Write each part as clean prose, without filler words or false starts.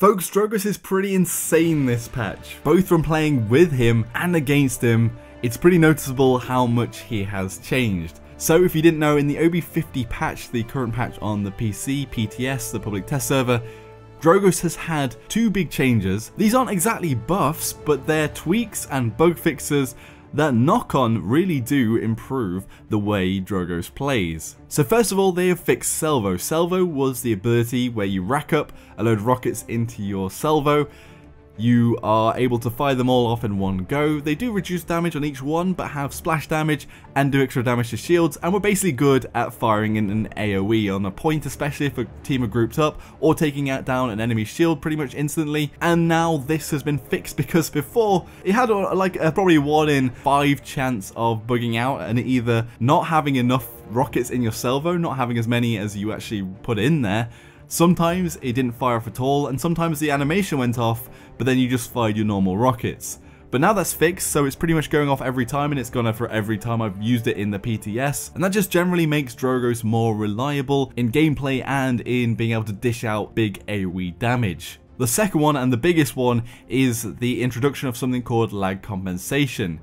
Folks, Drogoz is pretty insane this patch. Both from playing with him and against him, it's pretty noticeable how much he has changed. So if you didn't know, in the OB50 patch, the current patch on the PC, PTS, the public test server, Drogoz has had two big changes. These aren't exactly buffs, but they're tweaks and bug fixes that knock-on really do improve the way Drogoz plays. So first of all, they have fixed salvo. Salvo was the ability where you rack up a load of rockets into your salvo. You are able to fire them all off in one go. They do reduce damage on each one, but have splash damage and do extra damage to shields, and we're basically good at firing in an AoE on a point, especially if a team are grouped up, or taking out down an enemy shield pretty much instantly. And now this has been fixed, because before it had like a probably 1 in 5 chance of bugging out and either not having enough rockets in your salvo, not having as many as you actually put in there. Sometimes it didn't fire off at all, and sometimes the animation went off, but then you just fired your normal rockets. But now that's fixed, so it's pretty much going off every time, and it's gone off for every time I've used it in the PTS, and that just generally makes Drogoz more reliable in gameplay and in being able to dish out big AoE damage. The second one, and the biggest one, is the introduction of something called lag compensation.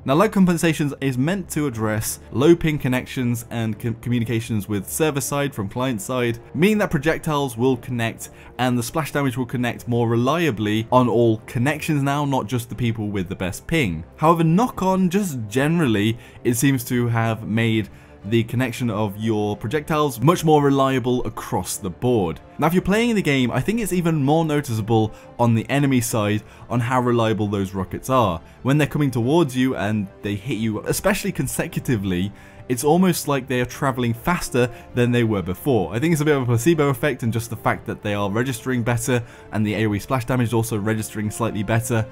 Now, lag compensation is meant to address low ping connections and communications with server side from client side, meaning that projectiles will connect and the splash damage will connect more reliably on all connections now, not just the people with the best ping. However, knock-on, just generally, it seems to have made the connection of your projectiles much more reliable across the board. Now, if you're playing the game, I think it's even more noticeable on the enemy side on how reliable those rockets are. When they're coming towards you and they hit you, especially consecutively, it's almost like they are traveling faster than they were before. I think it's a bit of a placebo effect, and just the fact that they are registering better and the AoE splash damage is also registering slightly better.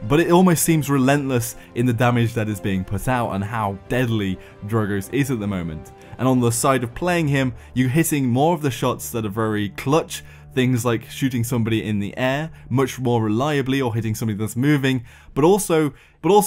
But it almost seems relentless in the damage that is being put out and how deadly Drogoz is at the moment. And on the side of playing him, you're hitting more of the shots that are very clutch, things like shooting somebody in the air much more reliably, or hitting somebody that's moving, but also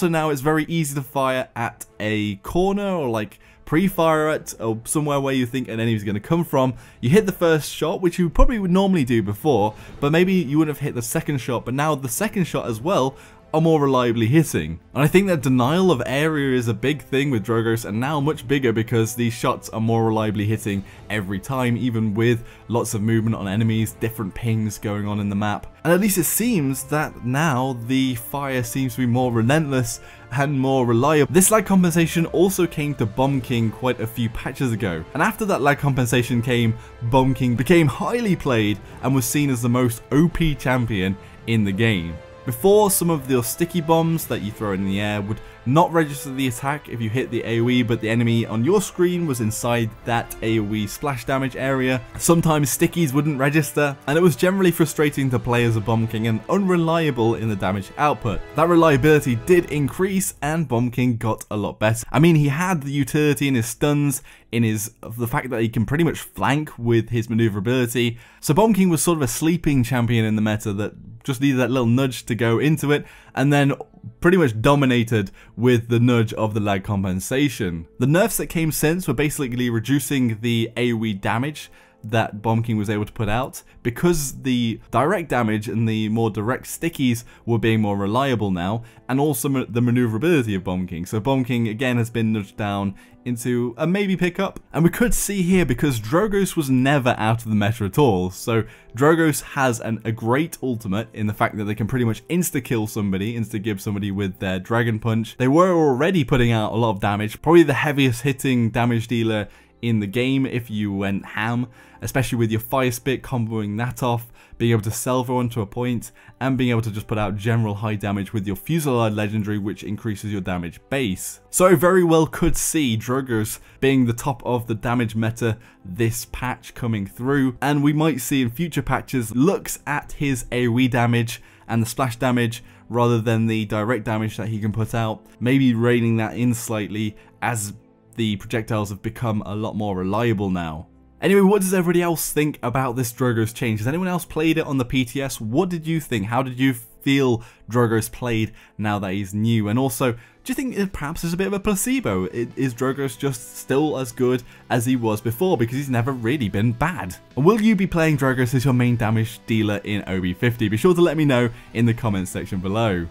now it's very easy to fire at a corner, or like pre-fire at or somewhere where you think an enemy is going to come from. You hit the first shot, which you probably would normally do before, but maybe you wouldn't have hit the second shot, but now the second shot as well are more reliably hitting. And I think that denial of area is a big thing with Drogoz, and now much bigger because these shots are more reliably hitting every time, even with lots of movement on enemies, different pings going on in the map. And at least it seems that now the fire seems to be more relentless and more reliable. This lag compensation also came to Bomb King quite a few patches ago, and after that lag compensation came, Bomb King became highly played and was seen as the most OP champion in the game. Before, some of the sticky bombs that you throw in the air would not register the attack if you hit the AoE, but the enemy on your screen was inside that AoE splash damage area. Sometimes stickies wouldn't register, and it was generally frustrating to play as a Bomb King and unreliable in the damage output. That reliability did increase, and Bomb King got a lot better. I mean, he had the utility in his stuns, in the fact that he can pretty much flank with his maneuverability. So Bomb King was sort of a sleeping champion in the meta that just needed that little nudge to go into it, and then pretty much dominated with the nudge of the lag compensation. The nerfs that came since were basically reducing the AoE damage that Bomb King was able to put out, because the direct damage and the more direct stickies were being more reliable now, and also the maneuverability of Bomb King. So Bomb King again has been nudged down into a maybe pickup, and we could see here, because Drogoz was never out of the meta at all. So Drogoz has a great ultimate in the fact that they can pretty much insta-kill somebody, insta-give somebody with their Dragon Punch. They were already putting out a lot of damage, probably the heaviest hitting damage dealer in the game if you went ham, especially with your Fire Spit, comboing that off, being able to salvo onto a point, and being able to just put out general high damage with your Fusillade legendary, which increases your damage base. So I very well could see Drogoz being the top of the damage meta this patch coming through, and we might see in future patches looks at his AoE damage and the splash damage rather than the direct damage that he can put out, maybe reining that in slightly as the projectiles have become a lot more reliable now. Anyway, what does everybody else think about this Drogoz change? Has anyone else played it on the PTS? What did you think? How did you feel Drogoz played now that he's new? And also, do you think it perhaps is a bit of a placebo? Is Drogoz just still as good as he was before because he's never really been bad? And will you be playing Drogoz as your main damage dealer in OB50? Be sure to let me know in the comments section below.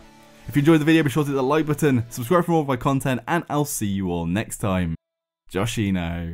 If you enjoyed the video, be sure to hit the like button, subscribe for more of my content, and I'll see you all next time. Joshino.